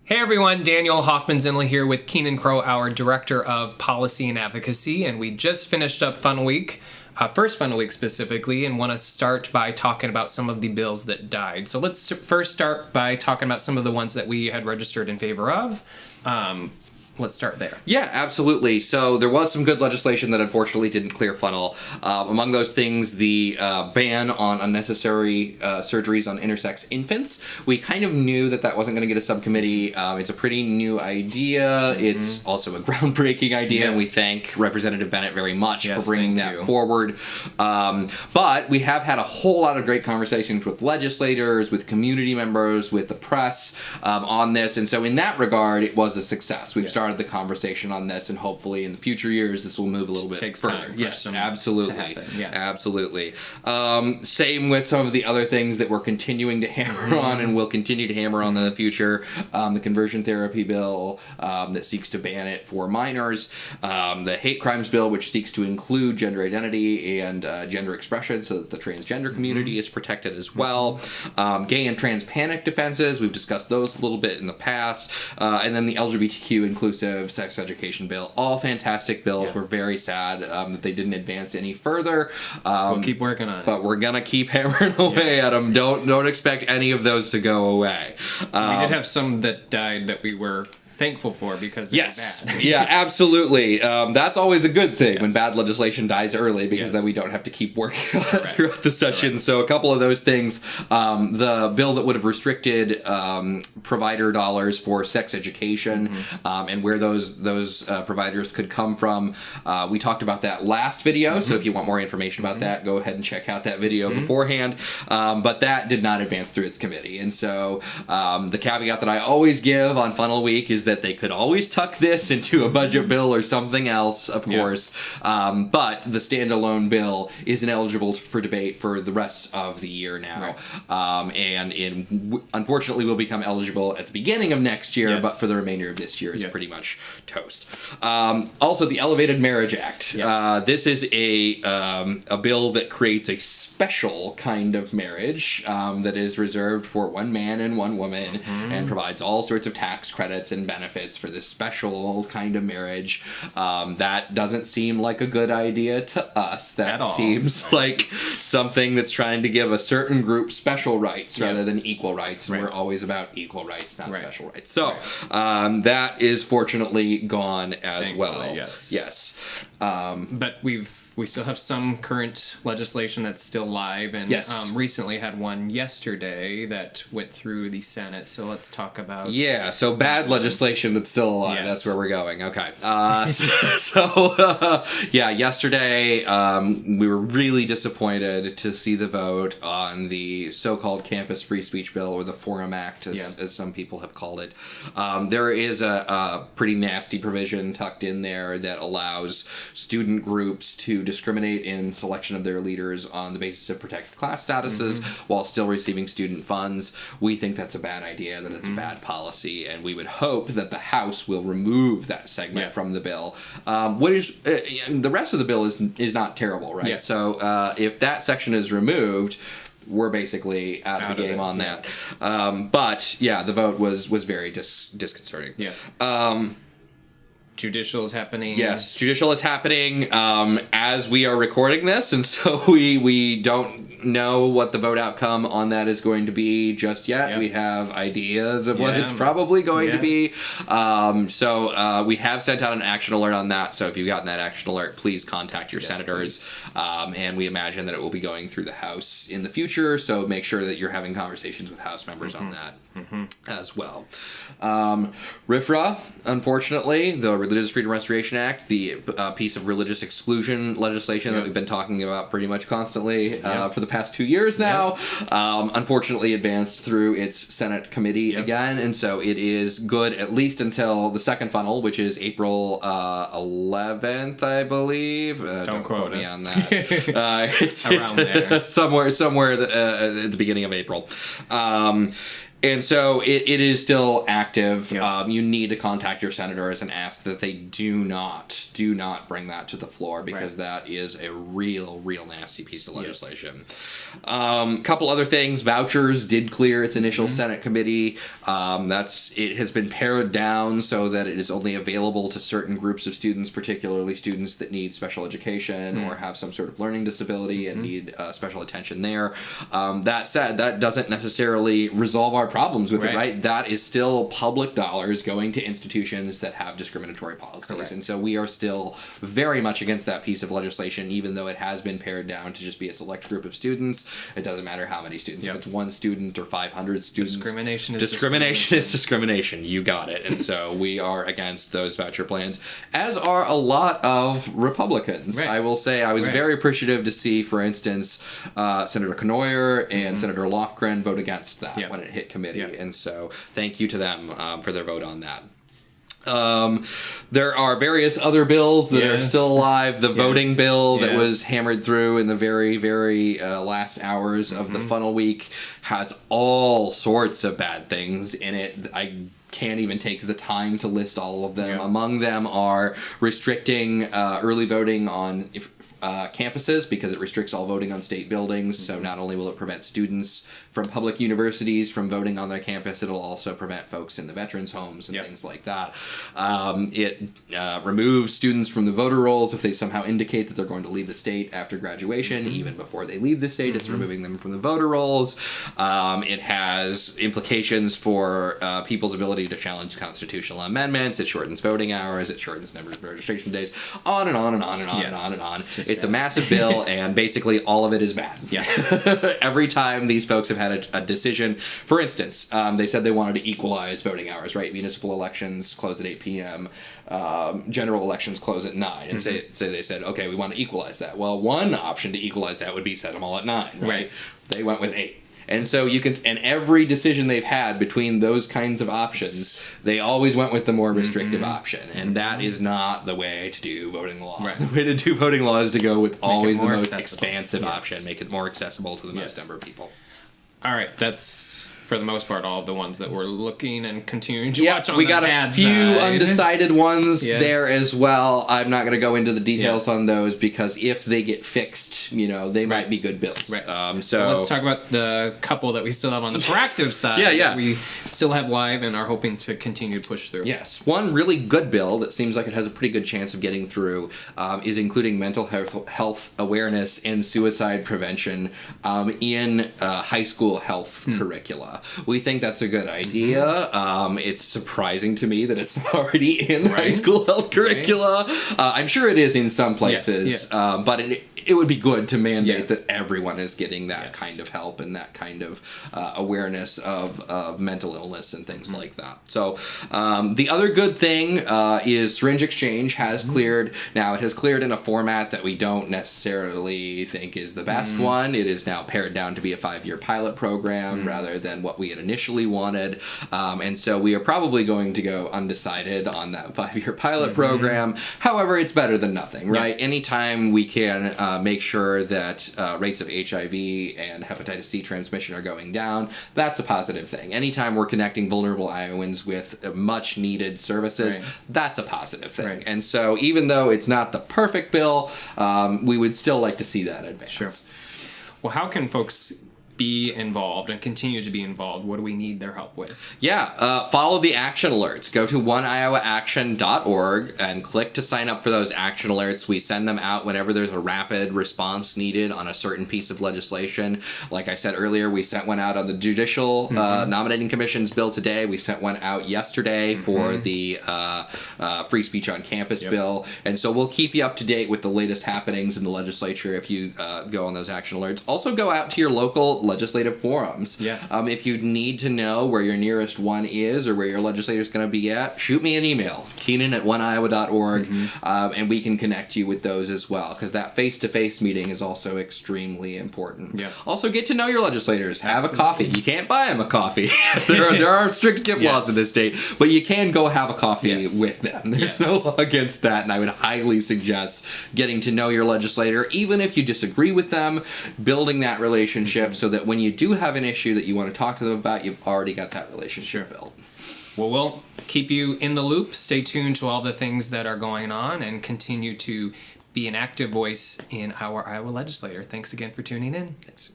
Hey everyone, Daniel Hoffman-Zinley here with Keenan Crow, our Director of Policy and Advocacy, and we just finished up Funnel Week, first Funnel Week specifically, and want to start by talking about some of the bills that died. So let's first start by talking about some of the ones that we had registered in favor of. Let's start there. Yeah, absolutely. So there was some good legislation that unfortunately didn't clear funnel. Among those things, the ban on unnecessary surgeries on intersex infants. We kind of knew that that wasn't going to get a subcommittee. It's a pretty new idea. Mm-hmm. It's also a groundbreaking idea, yes. And we thank Representative Bennett very much for bringing that forward. But we have had a whole lot of great conversations with legislators, with community members, with the press on this. And so in that regard, it was a success. We've started the conversation on this, and hopefully in the future years this will move a little bit further. Yes, absolutely. Yeah. Absolutely. Same with some of the other things that we're continuing to hammer on and will continue to hammer on in the future. The conversion therapy bill that seeks to ban it for minors. The hate crimes bill, which seeks to include gender identity and gender expression so that the transgender community is protected as well. Gay and trans panic defenses, we've discussed those a little bit in the past. And then the LGBTQ inclusive sex education bill. All fantastic bills. We're very sad that they didn't advance any further. We'll keep working on it. But we're going to keep hammering away at them. Don't expect any of those to go away. We did have some that died that we were thankful for because they were bad. Yeah, absolutely. That's always a good thing when bad legislation dies early, because then we don't have to keep working on it throughout the session. So a couple of those things. The bill that would have restricted provider dollars for sex education and where those providers could come from. We talked about that last video, so if you want more information about that, go ahead and check out that video beforehand. But that did not advance through its committee. And so the caveat that I always give on Funnel Week is that they could always tuck this into a budget bill or something else, of course, but the standalone bill isn't eligible for debate for the rest of the year now, and unfortunately will become eligible at the beginning of next year, but for the remainder of this year is pretty much toast. Also, the Elevated Marriage Act. This is a bill that creates a special kind of marriage that is reserved for one man and one woman and provides all sorts of tax credits and benefits for this special kind of marriage. That doesn't seem like a good idea to us. That seems like something that's trying to give a certain group special rights rather than equal rights, and we're always about equal rights, not special rights. So that is fortunately gone as well. Yes. But we still have some current legislation that's still live, and recently had one yesterday that went through the Senate. So let's talk about so bad legislation that's still alive. That's where we're going. Okay. Yesterday we were really disappointed to see the vote on the so-called Campus Free Speech Bill, or the Forum Act, as some people have called it. There is a pretty nasty provision tucked in there that allows student groups to discriminate in selection of their leaders on the basis of protected class statuses while still receiving student funds. We think that's a bad idea, that it's a bad policy, and we would hope that the House will remove that segment from the bill. What is the rest of the bill is not terrible, right? So if that section is removed, we're basically out of the game on that. But the vote was very disconcerting. Judicial is happening. Yes, judicial is happening as we are recording this, and so we don't know what the vote outcome on that is going to be just yet. We have ideas of what it's probably going to be. So we have sent out an action alert on that, so if you've gotten that action alert, please contact your senators. And we imagine that it will be going through the House in the future, so make sure that you're having conversations with House members on that as well. RFRA, unfortunately, the Religious Freedom Restoration Act, the piece of religious exclusion legislation that we've been talking about pretty much constantly for the past 2 years now, unfortunately advanced through its Senate committee again, and so it is good at least until the second funnel, which is April 11th, I believe. Don't quote me on that. It's around there. somewhere at the beginning of April. And so it is still active. Yep. You need to contact your senators and ask that they do not bring that to the floor, because that is a real nasty piece of legislation. Couple other things. Vouchers did clear its initial Senate committee. It has been pared down so that it is only available to certain groups of students, particularly students that need special education or have some sort of learning disability and need special attention there. That said, that doesn't necessarily resolve our problems with it, right? That is still public dollars going to institutions that have discriminatory policies. And so we are still very much against that piece of legislation, even though it has been pared down to just be a select group of students. It doesn't matter how many students. If it's one student or 500 students. Discrimination is discrimination. You got it. And so we are against those voucher plans, as are a lot of Republicans. I will say I was very appreciative to see, for instance, Senator Knoyer and Senator Lofgren vote against that when it hit committee. And so thank you to them for their vote on that. There are various other bills that are still alive. The voting bill that was hammered through in the very, very last hours of the funnel week has all sorts of bad things in it. I can't even take the time to list all of them. Among them are restricting early voting on campuses, because it restricts all voting on state buildings. So not only will it prevent students from public universities from voting on their campus, it'll also prevent folks in the veterans' homes and things like that. It removes students from the voter rolls if they somehow indicate that they're going to leave the state after graduation. Even before they leave the state, it's removing them from the voter rolls. It has implications for people's ability to challenge constitutional amendments. It shortens voting hours. It shortens number of registration days. On and on and on and on and on and on. It's a massive bill, and basically all of it is bad. Every time these folks have had a decision, for instance, they said they wanted to equalize voting hours, right? Municipal elections close at 8 p.m. General elections close at 9. And say they said, okay, we want to equalize that. Well, one option to equalize that would be set them all at 9, right? They went with 8. And so you can, and every decision they've had between those kinds of options, they always went with the more restrictive option. And that is not the way to do voting law. The way to do voting law is to go with always the most expansive option, make it more accessible to the most number of people. All right, that's for the most part all of the ones that we're looking and continuing to watch on we the got bad a few side. Undecided ones there as well. I'm not going to go into the details on those, because if they get fixed, they might be good bills. So let's talk about the couple that we still have on the proactive side that we still have live and are hoping to continue to push through. One really good bill that seems like it has a pretty good chance of getting through is including mental health awareness and suicide prevention in high school health curricula. We think that's a good idea. It's surprising to me that it's already in high school health curricula. I'm sure it is in some places, but it would be good to mandate that everyone is getting that kind of help and that kind of awareness of mental illness and things like that. So the other good thing is syringe exchange has cleared. Now, it has cleared in a format that we don't necessarily think is the best one. It is now pared down to be a 5-year pilot program rather than what we had initially wanted. And so we are probably going to go undecided on that 5-year pilot program. However, it's better than nothing, right? Anytime we can make sure that rates of HIV and hepatitis C transmission are going down, that's a positive thing. Anytime we're connecting vulnerable Iowans with much needed services, that's a positive thing. And so even though it's not the perfect bill, we would still like to see that advance. Well, how can folks be involved and continue to be involved? What do we need their help with? Follow the action alerts. Go to oneiowaAction.org and click to sign up for those action alerts. We send them out whenever there's a rapid response needed on a certain piece of legislation. Like I said earlier, we sent one out on the Judicial Nominating Commission's bill today. We sent one out yesterday for the Free Speech on Campus bill. And so we'll keep you up to date with the latest happenings in the legislature if you go on those action alerts. Also, go out to your local legislative forums. If you need to know where your nearest one is or where your legislator is going to be at, shoot me an email, keenan@oneiowa.org, and we can connect you with those as well, because that face-to-face meeting is also extremely important. Also, get to know your legislators. Have a coffee. You can't buy them a coffee. there are strict gift laws in this state, but you can go have a coffee with them. There's no law against that, and I would highly suggest getting to know your legislator, even if you disagree with them, building that relationship so that when you do have an issue that you want to talk to them about, you've already got that relationship built. Well, we'll keep you in the loop. Stay tuned to all the things that are going on and continue to be an active voice in our Iowa legislature. Thanks again for tuning in. Thanks.